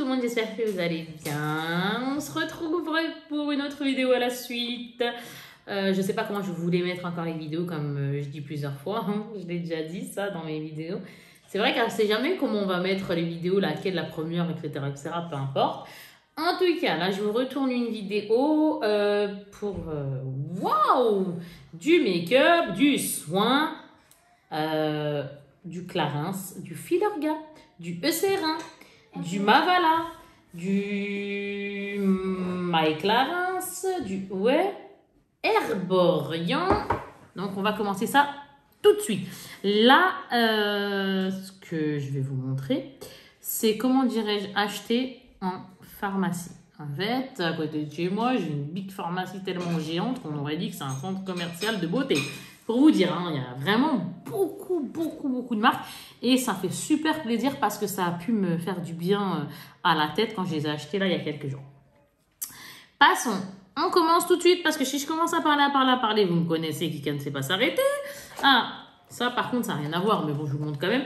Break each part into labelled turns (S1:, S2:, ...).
S1: tout le monde, j'espère que vous allez bien. On se retrouve pour une autre vidéo à la suite. Je sais pas comment je voulais mettre encore les vidéos, comme je dis plusieurs fois. Hein. Je l'ai déjà dit ça dans mes vidéos. C'est vrai qu'on ne sait jamais comment on va mettre les vidéos, laquelle, la première, etc., etc., peu importe. En tout cas, là, je vous retourne une vidéo pour waouh, du make-up, du soin, du Clarins, du Filorga, du Eucerin, du Mavala, du My Clarins, du Herborian. Donc, on va commencer ça tout de suite. Là, ce que je vais vous montrer, c'est comment dirais-je acheter en pharmacie. En fait, à côté de chez moi, j'ai une big pharmacie tellement géante qu'on aurait dit que c'est un centre commercial de beauté. Pour vous dire, hein, il y a vraiment beaucoup de marques et ça fait super plaisir parce que ça a pu me faire du bien à la tête quand je les ai achetés là il y a quelques jours. Passons, on commence tout de suite parce que si je commence à parler, vous me connaissez, qui ne sait pas s'arrêter. Ah, ça par contre, ça n'a rien à voir, mais bon, je vous montre quand même.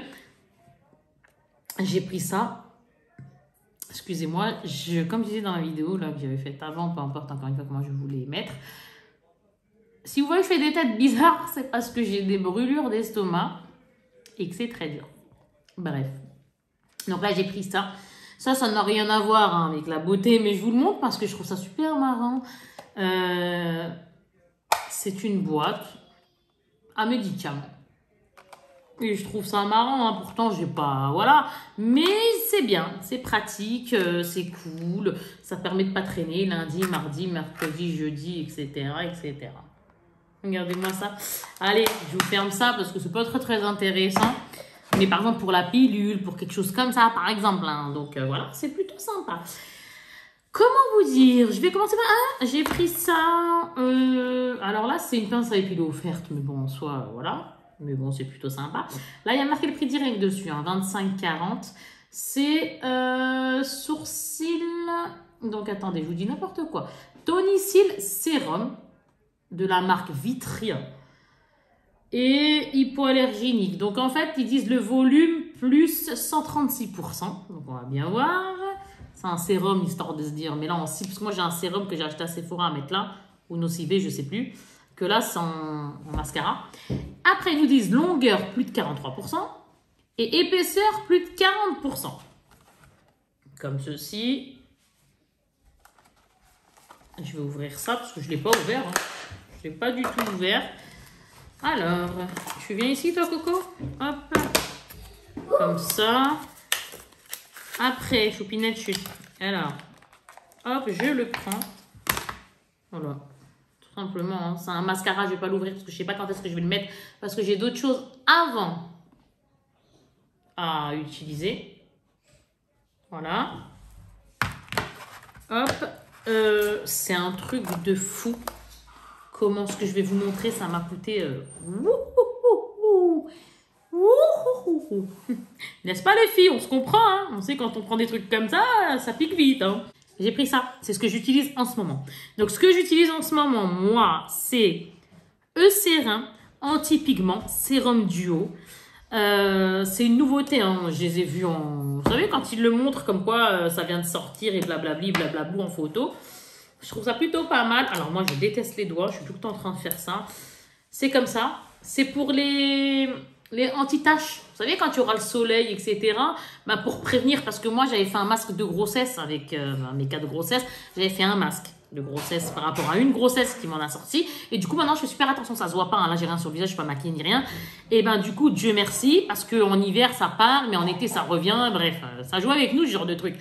S1: J'ai pris ça. Excusez-moi, comme je disais dans la vidéo là, que j'avais faite avant, peu importe encore une fois comment je voulais mettre. Si vous voyez que je fais des têtes bizarres, c'est parce que j'ai des brûlures d'estomac et que c'est très dur. Bref. Donc là, j'ai pris ça. Ça n'a rien à voir hein, avec la beauté, mais je vous le montre parce que je trouve ça super marrant. C'est une boîte à médicaments. Et je trouve ça marrant, hein. Pourtant j'ai pas, voilà, mais c'est bien, c'est pratique, c'est cool, ça permet de pas traîner lundi, mardi, mercredi, jeudi, etc., etc. Regardez-moi ça. Allez, je vous ferme ça parce que c'est pas très intéressant, mais par exemple pour la pilule, pour quelque chose comme ça, par exemple, hein. Donc voilà, c'est plutôt sympa. Comment vous dire? Je vais commencer par j'ai pris ça. Alors là, c'est une pince à épiler offerte, mais bon, en soi, voilà. Mais bon, c'est plutôt sympa. Là, il y a marqué le prix direct dessus, hein, 25,40. C'est sourcil. Donc, attendez, je vous dis n'importe quoi. Tonicil Sérum de la marque Vitria. Et hypoallergénique. Donc, en fait, ils disent le volume plus 136%. Donc, on va bien voir. C'est un sérum, histoire de se dire. Mais là, en cible, parce que moi, j'ai un sérum que j'ai acheté à Sephora à mettre là. Ou Nocibé, je ne sais plus. Que là, c'est en mascara. Après, ils nous disent longueur, plus de 43%. Et épaisseur, plus de 40%. Comme ceci. Je vais ouvrir ça parce que je ne l'ai pas ouvert. Hein. Je ne l'ai pas du tout ouvert. Alors, tu viens ici, toi, Coco? Hop. Comme ça. Après, choupinette chute. Alors, hop, je le prends. Voilà. Simplement, hein. C'est un mascara, je ne vais pas l'ouvrir parce que je ne sais pas quand est-ce que je vais le mettre parce que j'ai d'autres choses avant à utiliser. Voilà. Hop. C'est un truc de fou. Comment ce que je vais vous montrer, ça m'a coûté... N'est-ce pas les filles? On se comprend, hein. On sait quand on prend des trucs comme ça pique vite, hein. J'ai pris ça, c'est ce que j'utilise en ce moment. Donc, ce que j'utilise en ce moment, moi, c'est Eucerin anti-pigment, sérum duo. C'est une nouveauté, hein. Je les ai vus en... Vous savez, quand ils le montrent comme quoi ça vient de sortir et blablabli, blablabou en photo. Je trouve ça plutôt pas mal. Alors, moi, je déteste les doigts. Je suis tout le temps en train de faire ça. C'est comme ça. C'est pour les anti-taches. Vous savez, quand il y aura le soleil, etc. Bah, pour prévenir, parce que moi, j'avais fait un masque de grossesse avec mes cas de grossesse. J'avais fait un masque de grossesse par rapport à une grossesse qui m'en a sorti. Et du coup, maintenant, je fais super attention. Ça se voit pas. Hein. Là, j'ai rien sur le visage. Je suis pas maquillée ni rien. Et ben du coup, Dieu merci. Parce qu'en hiver, ça part. Mais en été, ça revient. Bref, ça joue avec nous, ce genre de truc.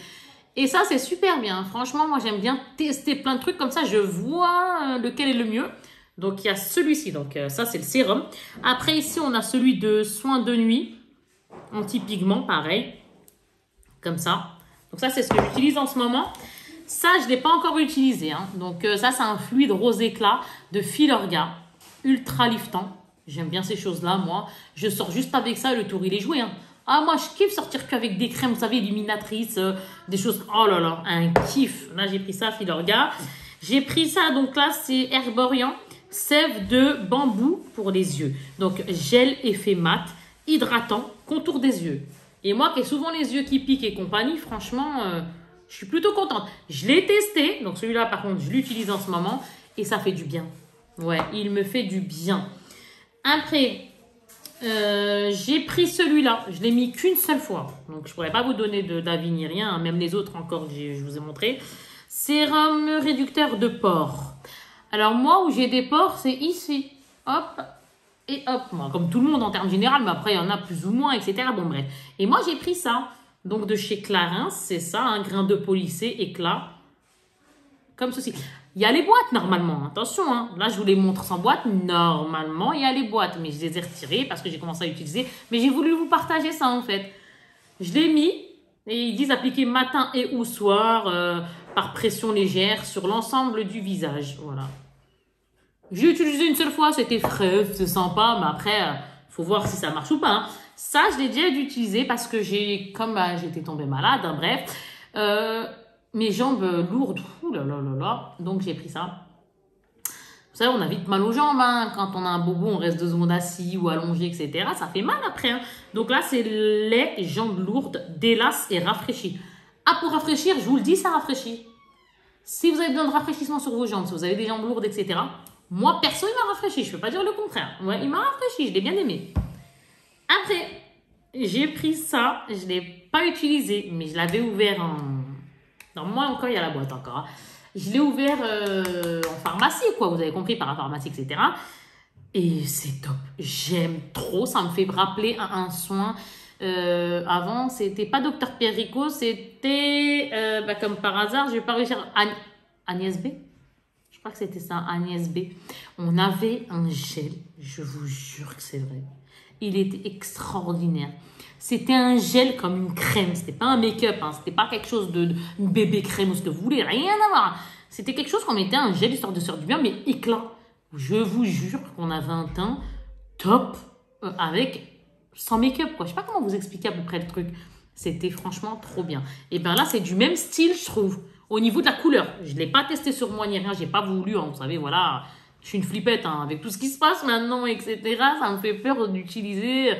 S1: Et ça, c'est super bien. Franchement, moi, j'aime bien tester plein de trucs. Comme ça, je vois lequel est le mieux. Donc, il y a celui-ci. Donc, ça, c'est le sérum. Après, ici, on a celui de soin de nuit. Anti-pigment, pareil. Comme ça. Donc, ça, c'est ce que j'utilise en ce moment. Ça, je ne l'ai pas encore utilisé. Hein. Donc, ça, c'est un fluide rose éclat de Filorga. Ultra liftant. J'aime bien ces choses-là, moi. Je sors juste avec ça. Le tour, il est joué. Hein. Ah, moi, je kiffe sortir qu'avec des crèmes, vous savez, illuminatrices. Des choses... Oh là là, un kiff. Là, j'ai pris ça, Filorga. J'ai pris ça. Donc là, c'est Herborian. Sève de bambou pour les yeux. Donc, gel effet mat, hydratant, contour des yeux. Et moi qui ai souvent les yeux qui piquent et compagnie, franchement, Je suis plutôt contente. Je l'ai testé. Donc, celui-là, par contre, je l'utilise en ce moment. Et ça fait du bien. Ouais, il me fait du bien. Après, j'ai pris celui-là. Je l'ai mis qu'une seule fois. Donc, je ne pourrais pas vous donner d'avis ni rien. Hein, même les autres encore que je vous ai montré. Sérum réducteur de pores. Alors, moi, où j'ai des pores, c'est ici. Hop. Et hop. Moi, comme tout le monde en termes généraux. Mais après, il y en a plus ou moins, etc. Bon, bref. Et moi, j'ai pris ça. Donc, de chez Clarins. C'est ça. Un grain de polissé, éclat. Comme ceci. Il y a les boîtes normalement, attention, hein. Là je vous les montre sans boîte, normalement il y a les boîtes, mais je les ai retirées parce que j'ai commencé à utiliser, mais j'ai voulu vous partager ça en fait. Je l'ai mis et ils disent appliquer matin et ou soir par pression légère sur l'ensemble du visage, voilà. J'ai utilisé une seule fois, c'était frais, c'est sympa, mais après, faut voir si ça marche ou pas, hein. Ça je l'ai déjà utilisé parce que j'étais tombée malade, hein, bref. Mes jambes lourdes, ouh là là là là, donc j'ai pris ça. Vous savez, on a vite mal aux jambes, hein. Quand on a un bobo, on reste 2 secondes assis ou allongé, etc. Ça fait mal après, hein. Donc là, c'est les jambes lourdes, délasse et rafraîchit. Ah, pour rafraîchir, je vous le dis, ça rafraîchit. Si vous avez besoin de rafraîchissement sur vos jambes, si vous avez des jambes lourdes, etc. Moi, perso, il m'a rafraîchi, je ne peux pas dire le contraire. Ouais, il m'a rafraîchi, je l'ai bien aimé. Après, j'ai pris ça, je ne l'ai pas utilisé, mais je l'avais ouvert en... Non, moi encore, il y a la boîte encore. Hein. Je l'ai ouvert en pharmacie, quoi. Vous avez compris, par la pharmacie, etc. Et c'est top. J'aime trop. Ça me fait rappeler un soin. Avant, c'était pas Docteur Pierre Rico, c'était, comme par hasard, je vais pas réussir. Agnès B. Je crois que c'était ça, Agnès B. On avait un gel. Je vous jure que c'est vrai. Il était extraordinaire. C'était un gel comme une crème. C'était pas un make-up. Hein. C'était pas quelque chose de une bébé crème ou ce que vous voulez. Rien à voir. C'était quelque chose qu'on mettait un gel histoire de se faire du bien, mais éclat. Je vous jure qu'on avait un teint top avec sans make-up. Je sais pas comment vous expliquer à peu près le truc. C'était franchement trop bien. Et bien là, c'est du même style, je trouve. Au niveau de la couleur. Je ne l'ai pas testé sur moi ni rien. J'ai pas voulu. Hein. Vous savez, voilà. Je suis une flippette hein, avec tout ce qui se passe maintenant, etc. Ça me fait peur d'utiliser...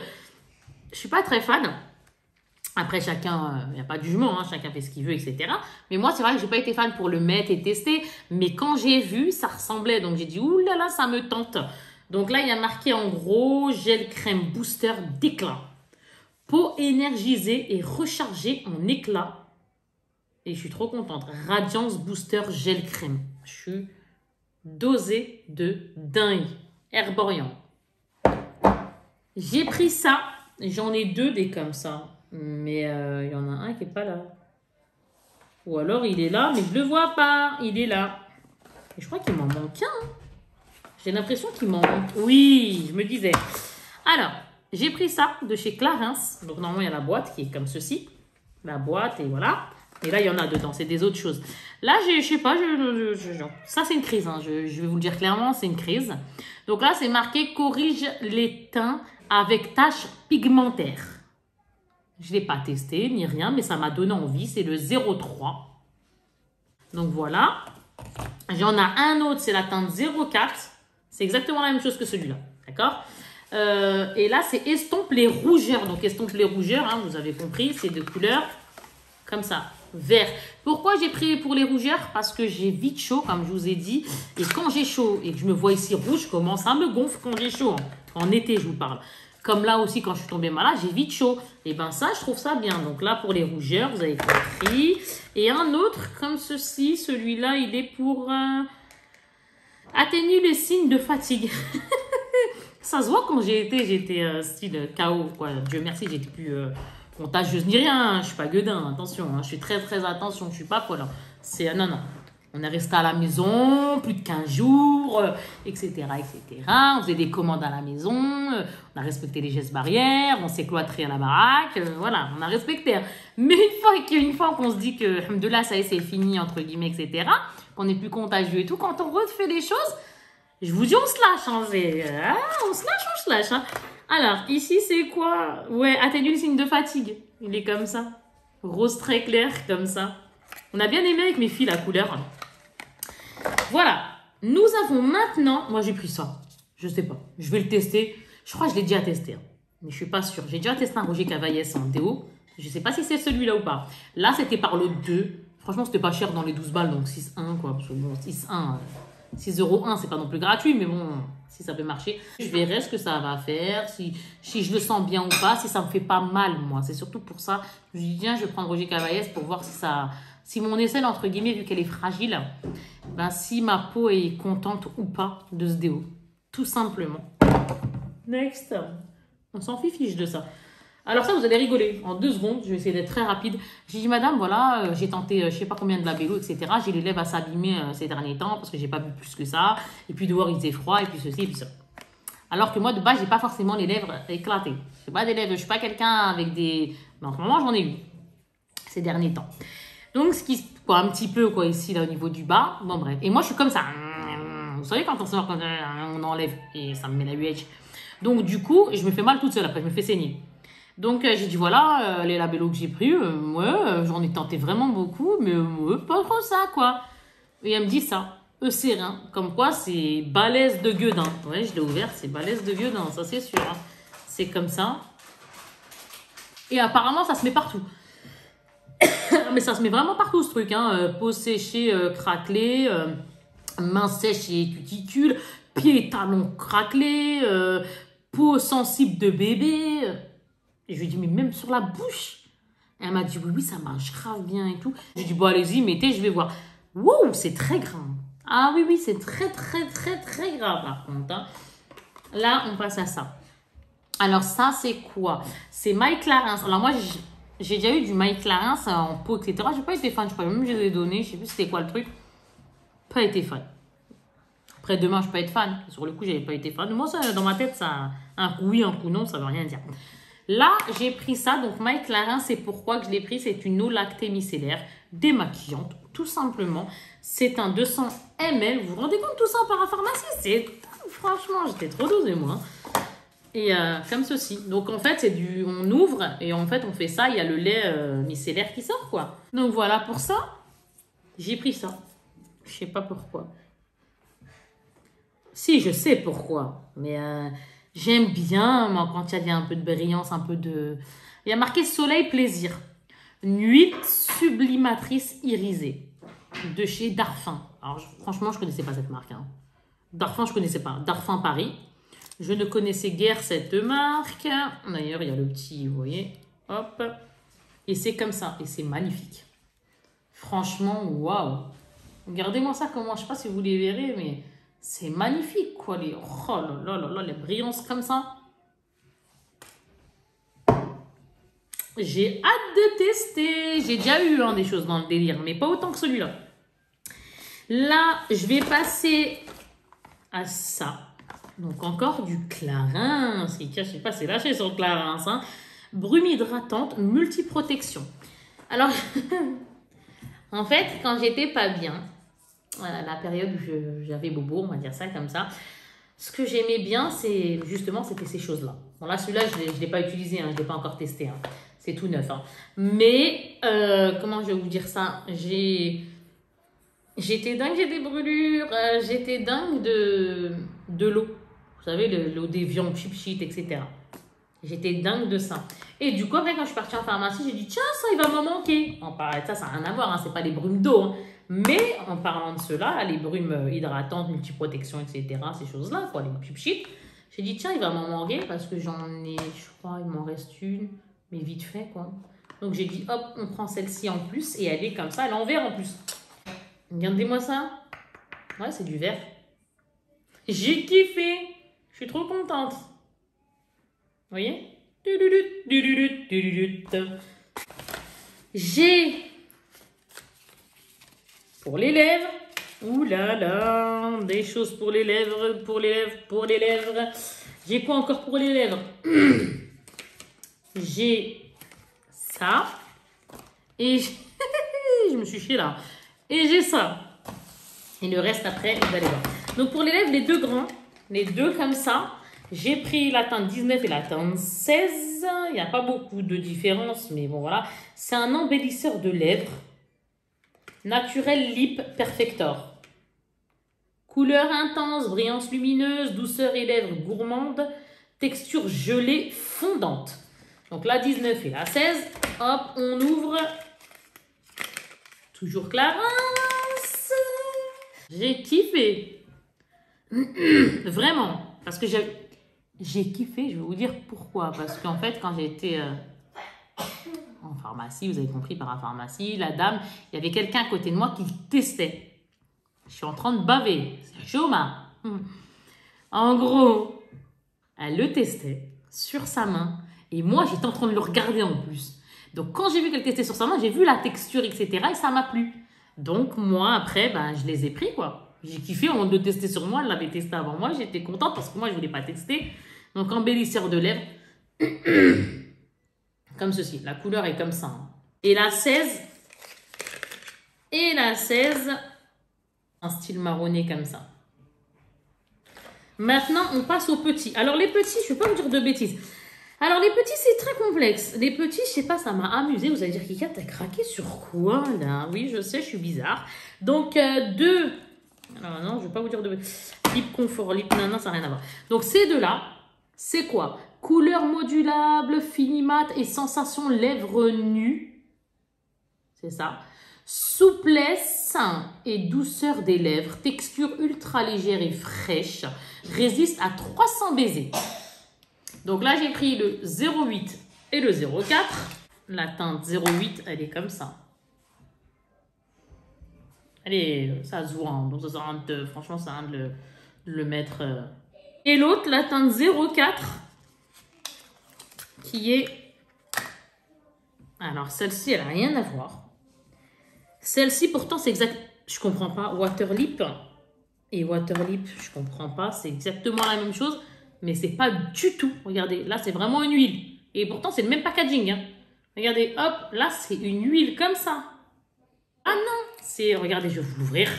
S1: Je suis pas très fan. Après, chacun, il n'y a pas de jugement, hein, chacun fait ce qu'il veut, etc. Mais moi, c'est vrai que j'ai pas été fan pour le mettre et tester. Mais quand j'ai vu, ça ressemblait. Donc, j'ai dit, ouh là là, ça me tente. Donc là, il y a marqué en gros, gel crème booster d'éclat. Peau énergisée et rechargée en éclat. Et je suis trop contente. Radiance booster gel crème. Je suis dosée de dingue. Herborian. J'ai pris ça. J'en ai 2 des comme ça. Mais il y en a un qui n'est pas là. Ou alors il est là, mais je ne le vois pas. Il est là. Et je crois qu'il m'en manque un. J'ai l'impression qu'il m'en manque. Oui, je me disais. Alors, j'ai pris ça de chez Clarins. Donc normalement, il y a la boîte qui est comme ceci. La boîte et voilà. Et là, il y en a dedans. C'est des autres choses. Là, je sais pas. Ça, c'est une crise. Hein. Je vais vous le dire clairement, c'est une crise. Donc là, c'est marqué « Corrige les teints avec taches pigmentaires ». Je ne l'ai pas testé ni rien, mais ça m'a donné envie. C'est le 03. Donc voilà. J'en ai un autre, c'est la teinte 04. C'est exactement la même chose que celui-là. D'accord? Et là, c'est estompe les rougeurs. Donc estompe les rougeurs, hein, vous avez compris, c'est de couleur comme ça, vert. Pourquoi j'ai pris pour les rougeurs? Parce que j'ai vite chaud, comme je vous ai dit. Et quand j'ai chaud et que je me vois ici rouge, je commence à me gonfler quand j'ai chaud. En été, je vous parle. Comme là aussi, quand je suis tombée malade, j'ai vite chaud. Et bien ça, je trouve ça bien. Donc là, pour les rougeurs, vous avez compris. Et un autre, comme ceci, celui-là, il est pour atténuer les signes de fatigue. Ça se voit quand j'étais style KO, quoi. Dieu merci, j'étais plus contagieuse ni rien. Hein. Je suis pas gueudin, attention. Hein. Je suis très, très attention. Je suis pas folle. Hein. C'est, non, non. On est resté à la maison plus de 15 jours, etc., etc. On faisait des commandes à la maison, on a respecté les gestes barrières, on s'est cloîtré à la baraque, voilà, on a respecté. Hein. Mais une fois qu'on se dit que, de là, ça y est, c'est fini, entre guillemets, etc., qu'on n'est plus contagieux et tout, quand on refait les choses, je vous dis, on se lâche. Hein, on se lâche. Hein. Alors, ici, c'est quoi? Ouais, atténuer le signe de fatigue. Il est comme ça. Rose très clair, comme ça. On a bien aimé avec mes filles la couleur. Voilà, nous avons maintenant... Moi, j'ai pris ça. Je sais pas. Je vais le tester. Je crois que je l'ai déjà testé. Hein. Mais je suis pas sûre. J'ai déjà testé un Roger Cavaillès en déo. Je sais pas si c'est celui-là ou pas. Là, c'était par le 2. Franchement, c'était pas cher dans les 12 balles, donc 6,1 quoi. Parce que bon, 6,1, 6,01 c'est pas non plus gratuit, mais bon, si ça peut marcher. Je verrai ce que ça va faire, si je le sens bien ou pas, si ça me fait pas mal, moi. C'est surtout pour ça. Je dis, tiens, je vais prendre Roger Cavaillès pour voir si mon aisselle, entre guillemets, vu qu'elle est fragile, ben, si ma peau est contente ou pas de ce déo. Tout simplement. Next. On s'en fiche de ça. Alors ça, vous allez rigoler. En 2 secondes, je vais essayer d'être très rapide. J'ai dit, madame, voilà, j'ai tenté, je sais pas combien de labello, etc. J'ai les lèvres à s'abîmer ces derniers temps parce que j'ai pas bu plus que ça. Et puis dehors, il faisait froid, et puis ceci, et puis ça. Alors que moi, de base, j'ai pas forcément les lèvres éclatées. Je pas des lèvres, je suis pas quelqu'un avec des... Mais en ce moment, j'en ai eu ces derniers temps. Donc, ce qui... Quoi, un petit peu, quoi, ici, là, au niveau du bas. Bon, bref. Et moi, je suis comme ça. Vous savez, quand on sort, quand on enlève, et ça me met la UH. Donc, du coup, je me fais mal toute seule après, je me fais saigner. Donc, j'ai dit, voilà, les labellos que j'ai pris, ouais, j'en ai tenté vraiment beaucoup, mais pas trop ça, quoi. Et elle me dit ça, Eucérin, comme quoi c'est balèze de gueudin. Ouais, je l'ai ouvert, c'est balèze de gueudin, ça c'est sûr. Hein. C'est comme ça. Et apparemment, ça se met partout. Mais ça se met vraiment partout, ce truc. Hein. Peau séchée, craquelée, main sèche et cuticule, pieds et talons craquelés, peau sensible de bébé. Et je lui ai dit, mais même sur la bouche. Elle m'a dit, oui, ça marche grave bien et tout. Je lui ai dit, bon, allez-y, mettez, je vais voir. Wow, c'est très grave. Ah oui, c'est très grave par contre. Hein. Là, on passe à ça. Alors ça, c'est quoi? C'est My Clarins. Alors moi, j'ai déjà eu du My Clarins en peau, etc. J'ai pas été fan, je crois même que je les ai donné. Je sais plus c'était quoi le truc. Pas été fan. Après, demain, je peux être fan. Sur le coup, j'avais pas été fan. Moi, ça, dans ma tête, ça, un coup oui, un coup non, ça veut rien dire. Là, j'ai pris ça. Donc, My Clarins, c'est pourquoi que je l'ai pris. C'est une eau lactée micellaire démaquillante, tout simplement. C'est un 200 ml. Vous vous rendez compte tout ça en parapharmacie? C'est... Franchement, j'étais trop dosée, moi. Et comme ceci. Donc, en fait, c'est du... On ouvre et en fait, on fait ça. Il y a le lait micellaire qui sort, quoi. Donc, voilà pour ça. J'ai pris ça. Je sais pas pourquoi. Si, je sais pourquoi. Mais... j'aime bien, moi, quand il y a un peu de brillance, un peu de... Il y a marqué Soleil Plaisir. Nuit sublimatrice irisée. De chez Darphin. Alors, franchement, je ne connaissais pas cette marque. Hein. Darphin, je ne connaissais pas. Darphin Paris. Je ne connaissais guère cette marque. D'ailleurs, il y a le petit, vous voyez. Hop. Et c'est comme ça. Et c'est magnifique. Franchement, waouh. Regardez-moi ça, comment, je ne sais pas si vous les verrez, mais... C'est magnifique, quoi. Les... Oh là là, les brillances comme ça. J'ai hâte de tester. J'ai déjà eu des choses dans le délire, mais pas autant que celui-là. Là, je vais passer à ça. Donc, encore du Clarins. Je ne sais pas, c'est lâché sur le Clarins. Hein. Brume hydratante, multiprotection. Alors, en fait, quand j'étais pas bien... la période où j'avais bobo, on va dire ça comme ça. Ce que j'aimais bien, c'est justement, c'était ces choses-là. Bon là, celui-là, je ne l'ai pas utilisé, hein, je ne l'ai pas encore testé. Hein. C'est tout neuf. Hein. Mais, comment je vais vous dire ça? J'étais dingue, j'ai des brûlures. J'étais dingue de l'eau. Vous savez, l'eau des viandes, chip shit, etc. J'étais dingue de ça. Et du coup, après, quand je suis partie en pharmacie, j'ai dit, tiens, ça, il va me manquer. En parlant de ça, ça n'a rien à voir. Hein, c'est pas les brumes d'eau. Hein. Mais en parlant de cela, les brumes hydratantes, multiprotection, etc., ces choses-là, quoi, les pub shit, j'ai dit, tiens, il va m'en manquer parce que j'en ai, je crois, il m'en reste une, mais vite fait, quoi. Donc, j'ai dit, hop, on prend celle-ci en plus et elle est comme ça, elle est en vert en plus. Regardez-moi ça. Ouais, c'est du vert. J'ai kiffé. Je suis trop contente. Vous voyez? J'ai... Pour les lèvres, ouh là là, des choses pour les lèvres, pour les lèvres, pour les lèvres. J'ai quoi encore pour les lèvres? J'ai ça. Et je me suis chiée là. Et j'ai ça. Et le reste après, vous allez voir. Donc pour les lèvres, les deux grands, les deux comme ça, j'ai pris la teinte 19 et la teinte 16. Il n'y a pas beaucoup de différence, mais bon voilà. C'est un embellisseur de lèvres. Naturel Lip Perfector. Couleur intense, brillance lumineuse, douceur et lèvres gourmandes, texture gelée fondante. Donc la 19 et la 16, hop, on ouvre Toujours Clarins. J'ai kiffé. Vraiment. Parce que j'ai kiffé, je vais vous dire pourquoi. Parce qu'en fait, quand j'étais en pharmacie, vous avez compris, parapharmacie, la dame, il y avait quelqu'un à côté de moi qui le testait. Je suis en train de baver. C'est chaud, ma. En gros, elle le testait sur sa main. Et moi, j'étais en train de le regarder en plus. Donc, quand j'ai vu qu'elle testait sur sa main, j'ai vu la texture, etc. Et ça m'a plu. Donc, moi, après, ben, je les ai pris, quoi. J'ai kiffé, on de tester sur moi. Elle l'avait testé avant moi. J'étais contente parce que moi, je ne voulais pas tester. Donc, embellisseur de lèvres. Comme ceci. La couleur est comme ça. Hein. Et la 16. Un style marronné comme ça. Maintenant, on passe aux petits. Alors, les petits, je ne vais pas vous dire de bêtises. Alors, les petits, c'est très complexe. Les petits, je sais pas, ça m'a amusé. Vous allez dire, Kika, t'as craqué sur quoi, là? Oui, je sais, je suis bizarre. Donc, deux... Alors, non, je ne vais pas vous dire de... Lip Confort, Lip Nana, ça n'a rien à voir. Donc, ces deux-là, c'est quoi? Couleur modulable, finimat et sensation lèvres nues. C'est ça. Souplesse et douceur des lèvres. Texture ultra légère et fraîche. Résiste à 300 baisers. Donc là, j'ai pris le 0,8 et le 0,4. La teinte 0,8, elle est comme ça. Allez, ça se voit. Hein. Donc ça sert à rien de, franchement, ça sert à rien de le mettre. Et l'autre, la teinte 0,4, qui est... Alors, celle-ci, elle n'a rien à voir. Celle-ci, pourtant, c'est exact... Je comprends pas. Waterlip et Waterlip, je comprends pas. C'est exactement la même chose. Mais c'est pas du tout. Regardez, là, c'est vraiment une huile. Et pourtant, c'est le même packaging. Hein. Regardez, hop, là, c'est une huile comme ça. Ah non, c'est... Regardez, je vais vous l'ouvrir.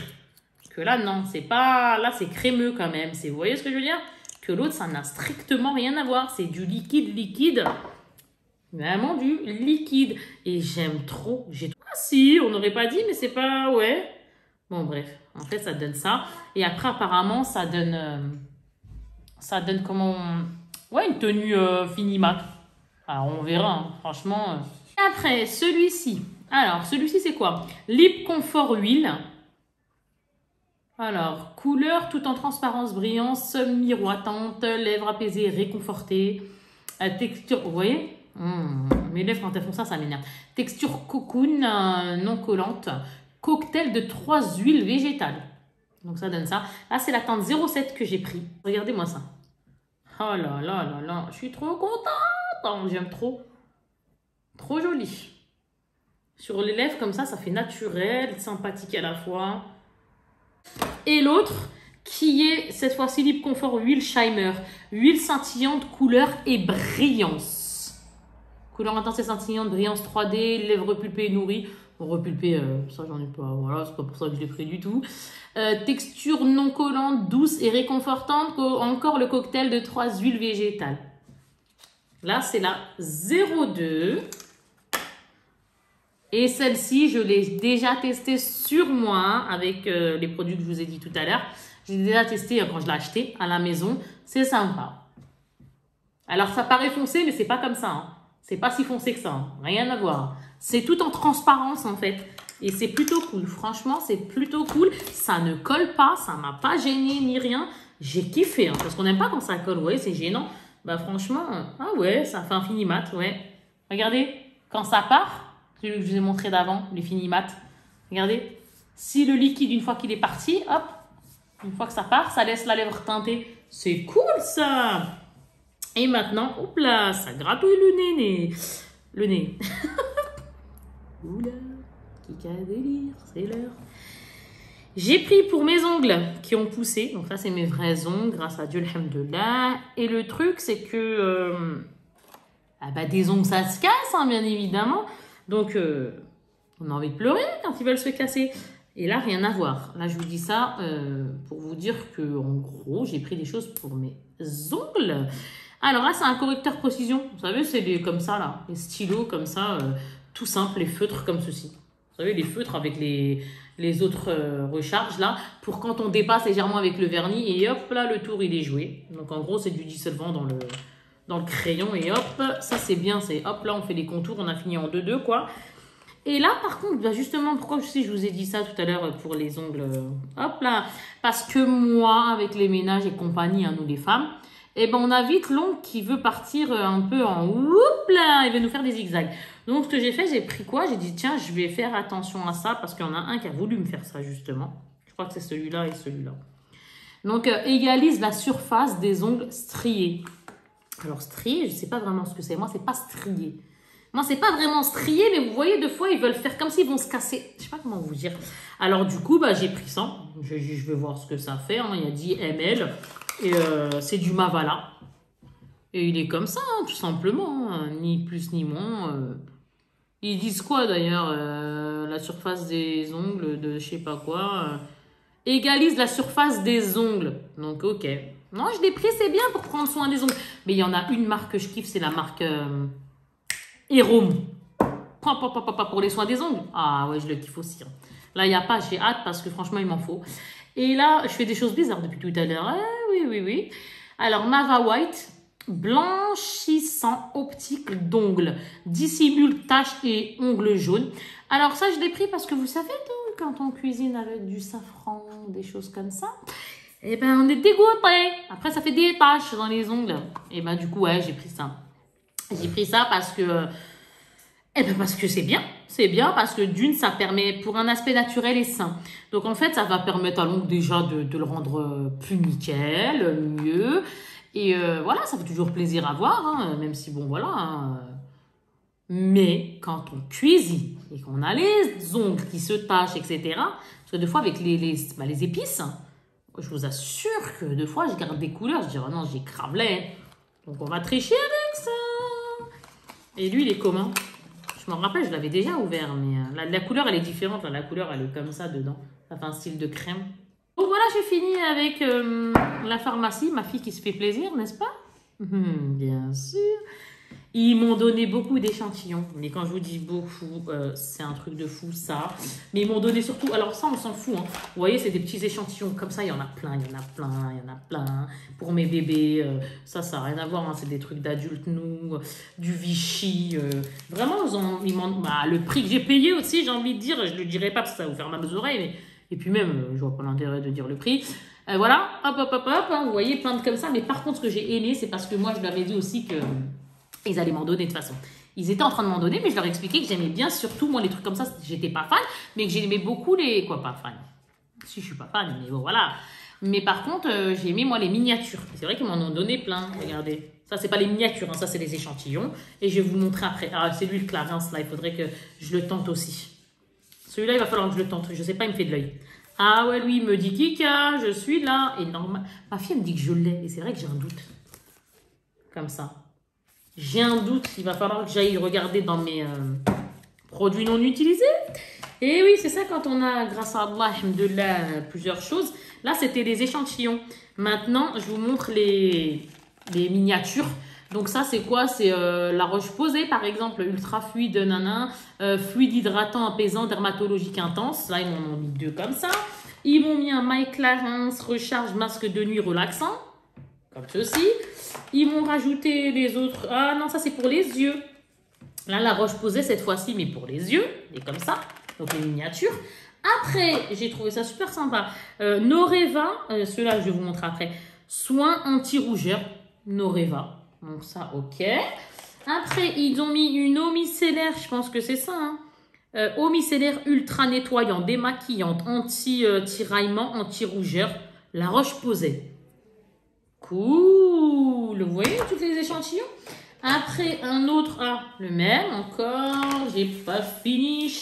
S1: Que là, non, c'est pas... Là, c'est crémeux quand même. Vous voyez ce que je veux dire? Que l'autre, ça n'a strictement rien à voir. C'est du liquide. Vraiment du liquide. Et j'aime trop. Ah si, on n'aurait pas dit, mais c'est pas... Ouais. Bon, bref. En fait, ça donne ça. Et après, apparemment, ça donne... Ça donne comment... Ouais, une tenue finimat. Alors, on verra, hein, franchement. Et après, celui-ci. Alors, celui-ci, c'est quoi? Lip Confort Huile. Alors, couleur tout en transparence, brillance, miroitante, lèvres apaisées, réconfortées. Texture, vous voyez? Mes lèvres, quand elles font ça, ça m'énerve. Texture cocoon, non collante. Cocktail de 3 huiles végétales. Donc, ça donne ça. Là, c'est la teinte 07 que j'ai pris. Regardez-moi ça. Oh là là là là. Je suis trop contente. Oh, j'aime trop. Trop joli. Sur les lèvres, comme ça fait naturel, sympathique à la fois. Et l'autre, qui est cette fois-ci Lip Confort Huile Shimmer. Huile scintillante, couleur et brillance. Couleur intense et scintillante, brillance 3D, lèvres pulpées et nourries. Bon, repulpé, ça j'en ai pas, voilà, c'est pas pour ça que je l'ai pris du tout. Texture non collante, douce et réconfortante. Encore le cocktail de 3 huiles végétales. Là, c'est la 02. Et celle-ci, je l'ai déjà testée sur moi avec les produits que je vous ai dit tout à l'heure. Je l'ai déjà testée quand je l'ai acheté à la maison. C'est sympa. Alors, ça paraît foncé, mais c'est pas comme ça. Hein. C'est pas si foncé que ça. Hein. Rien à voir. C'est tout en transparence, en fait. Et c'est plutôt cool. Franchement, c'est plutôt cool. Ça ne colle pas. Ça m'a pas gêné ni rien. J'ai kiffé. Hein, parce qu'on n'aime pas quand ça colle. Vous voyez, c'est gênant. Bah, franchement, ah ouais, ça fait un finimat. Ouais. Regardez, quand ça part, celui que je vous ai montré d'avant, les finimat. Regardez. Si le liquide, une fois qu'il est parti, hop, une fois que ça part, ça laisse la lèvre teintée. C'est cool, ça. Et maintenant, hop là, ça gratouille le nez. Le nez. Oula, Kika délire, c'est l'heure. J'ai pris pour mes ongles qui ont poussé. Donc ça, c'est mes vrais ongles, grâce à Dieu, alhamdoulilah. Et le truc, c'est que... des ongles, ça se casse, hein, bien évidemment. Donc, on a envie de pleurer quand ils veulent se casser. Et là, rien à voir. Là, je vous dis ça pour vous dire que, en gros, j'ai pris des choses pour mes ongles. Alors là, c'est un correcteur précision. Vous savez, c'est comme ça, là. Les stylos comme ça, tout simple, les feutres comme ceci. Vous savez, les feutres avec les autres recharges, là, pour quand on dépasse légèrement avec le vernis. Et hop, là, le tour, il est joué. Donc, en gros, c'est du dissolvant dans le crayon. Et hop, ça, c'est bien. C'est hop, là, on fait les contours. On a fini en 2-2, quoi. Et là, par contre, bah justement, pourquoi je vous ai dit ça tout à l'heure pour les ongles, hop là, parce que moi, avec les ménages et compagnie, hein, nous les femmes, eh ben, on a vite l'ongle qui veut partir un peu en whoop là, il veut nous faire des zigzags. Donc, ce que j'ai fait, j'ai pris quoi? J'ai dit, tiens, je vais faire attention à ça parce qu'il y en a un qui a voulu me faire ça, justement. Je crois que c'est celui-là et celui-là. Donc, égalise la surface des ongles striés. Alors, strié, je ne sais pas vraiment ce que c'est. Moi, c'est pas strié. Moi, c'est pas vraiment strié, mais vous voyez, deux fois, ils veulent faire comme s'ils vont se casser. Je sais pas comment vous dire. Alors, du coup, bah, j'ai pris ça. Je vais voir ce que ça fait. Hein. Il y a 10 ml. Et c'est du Mavala. Et il est comme ça, hein, tout simplement. Hein. Ni plus ni moins. Ils disent quoi, d'ailleurs la surface des ongles de je sais pas quoi. Égalise la surface des ongles. Donc, ok. Non, je l'ai pris, c'est bien pour prendre soin des ongles. Mais il y en a une marque que je kiffe, c'est la marque Erome. Pour les soins des ongles. Ah ouais, je le kiffe aussi. Hein. Là, il n'y a pas, j'ai hâte parce que franchement, il m'en faut. Et là, je fais des choses bizarres depuis tout à l'heure. Oui. Alors, Mava White, blanchissant optique d'ongles, dissimule taches et ongles jaunes. Alors ça, je l'ai pris parce que vous savez, quand on cuisine avec du safran, des choses comme ça, eh ben, on est dégoûté. Après, ça fait des taches dans les ongles. Et ben, du coup, ouais, j'ai pris ça. J'ai pris ça parce que... Eh bien, parce que c'est bien. C'est bien parce que d'une, ça permet pour un aspect naturel et sain. Donc, en fait, ça va permettre à l'ongle déjà de le rendre plus nickel, mieux. Et voilà, ça fait toujours plaisir à voir, hein, même si, bon, voilà. Hein, mais quand on cuisine et qu'on a les ongles qui se tachent, etc., parce que des fois, avec les épices, je vous assure que des fois, je garde des couleurs. Je dis, oh non, j'ai crablé. Donc, on va tricher avec ça. Et lui, il est comment? Je me rappelle, je l'avais déjà ouvert, mais la couleur, elle est différente. La couleur, elle est comme ça dedans. Ça fait un style de crème. Donc voilà, j'ai fini avec la pharmacie. Ma fille qui se fait plaisir, n'est-ce pas? Bien sûr. Ils m'ont donné beaucoup d'échantillons. Mais quand je vous dis beaucoup, c'est un truc de fou, ça. Mais ils m'ont donné surtout... Alors ça, on s'en fout. Hein. Vous voyez, c'est des petits échantillons. Comme ça, il y en a plein, il y en a plein, il y en a plein. Pour mes bébés, ça n'a rien à voir. Hein. C'est des trucs d'adultes, nous. Du Vichy. Vraiment, le prix que j'ai payé aussi, j'ai envie de dire. Je ne le dirai pas parce que ça va vous faire mal aux oreilles. Mais... Et puis même, je vois pas l'intérêt de dire le prix. Voilà, hop, hein, vous voyez, plein de comme ça. Mais par contre, ce que j'ai aimé, c'est parce que moi, je leur ai dit aussi que... Ils allaient m'en donner de toute façon. Ils étaient en train de m'en donner, mais je leur ai expliqué que j'aimais bien, surtout moi, les trucs comme ça, j'étais pas fan, mais que j'aimais beaucoup les... Quoi, pas fan? Si, je suis pas fan, mais bon, voilà. Mais par contre, j'ai aimé, moi, les miniatures. C'est vrai qu'ils m'en ont donné plein, regardez. Ça, c'est pas les miniatures, hein, ça, c'est les échantillons. Et je vais vous montrer après. Ah, c'est lui, le Clarins, là, il faudrait que je le tente aussi. Celui-là, il va falloir que je le tente. Je sais pas, il me fait de l'œil. Ah ouais, lui, il me dit, Kika, je suis là. Et normal. Ma fille, elle me dit que je l'ai. Et c'est vrai que j'ai un doute. Comme ça. J'ai un doute, il va falloir que j'aille regarder dans mes produits non utilisés. Et oui, c'est ça quand on a, grâce à Allah, alhamdoulilah, plusieurs choses. Là, c'était les échantillons. Maintenant, je vous montre les miniatures. Donc ça, c'est quoi? C'est la roche posée, par exemple, ultra fluide, fluide hydratant, apaisant, dermatologique intense. Là, ils m'en ont mis 2 comme ça. Ils m'ont mis un My Clarins recharge masque de nuit relaxant, comme ceci. Ils m'ont rajouté les autres. Ah non, ça c'est pour les yeux. Là, la roche posée cette fois-ci, mais pour les yeux. Et comme ça. Donc les miniatures. Après, j'ai trouvé ça super sympa. Noreva. Ceux-là, je vais vous montrer après. Soins anti-rougeur. Noreva. Donc ça, ok. Après, ils ont mis une eau micellaire. Je pense que c'est ça. Hein. Eau micellaire ultra nettoyante, démaquillante, anti-tiraillement, anti-rougeur. La roche posée. Cool, vous voyez tous les échantillons. Après un autre, le même encore, j'ai pas fini.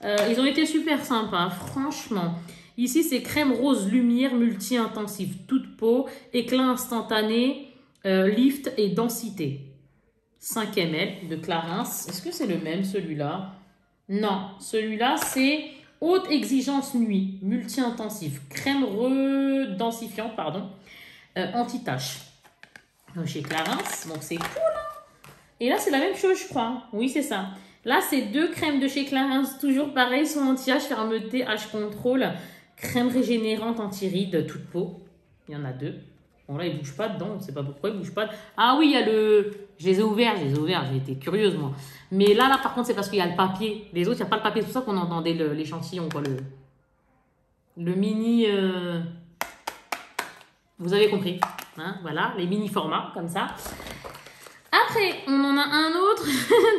S1: Ils ont été super sympas, franchement. Ici c'est crème rose lumière multi-intensive, toute peau, éclat instantané, lift et densité. 5 ml de Clarins. Est-ce que c'est le même celui-là? Non, celui-là c'est haute exigence nuit, multi-intensive, crème redensifiante, pardon. Anti-tache. Chez Clarins, donc c'est cool. Hein. Et là, c'est la même chose, je crois. Oui, c'est ça. Là, c'est 2 crèmes de chez Clarins, toujours pareil, sont anti-âge, fermeté, âge contrôle, crème régénérante, anti-rides, toute peau. Il y en a 2. Bon, là, ils ne bougent pas dedans, on ne sait pas pourquoi ils ne bougent pas. Ah oui, il y a le... Je les ai ouverts, j'ai été curieuse, moi. Mais là, par contre, c'est parce qu'il y a le papier. Les autres, il n'y a pas le papier. C'est pour ça qu'on entendait l'échantillon, quoi. Le mini... Vous avez compris. Hein, voilà, les mini formats, comme ça. Après, on en a un autre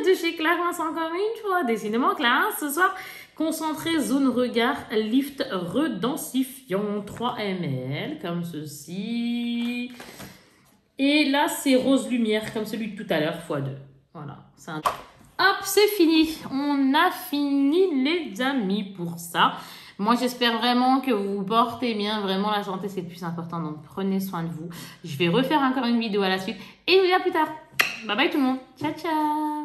S1: de chez Clarins, encore une fois. Décidément, Clarins, ce soir, concentré zone regard, lift redensifiant, 3 ml, comme ceci. Et là, c'est rose lumière, comme celui de tout à l'heure, x2. Voilà, c'est un... Hop, c'est fini. On a fini, les amis, pour ça. Moi, j'espère vraiment que vous vous portez bien. Vraiment, la santé, c'est le plus important. Donc, prenez soin de vous. Je vais refaire encore une vidéo à la suite. Et je vous dis à plus tard. Bye bye tout le monde. Ciao, ciao.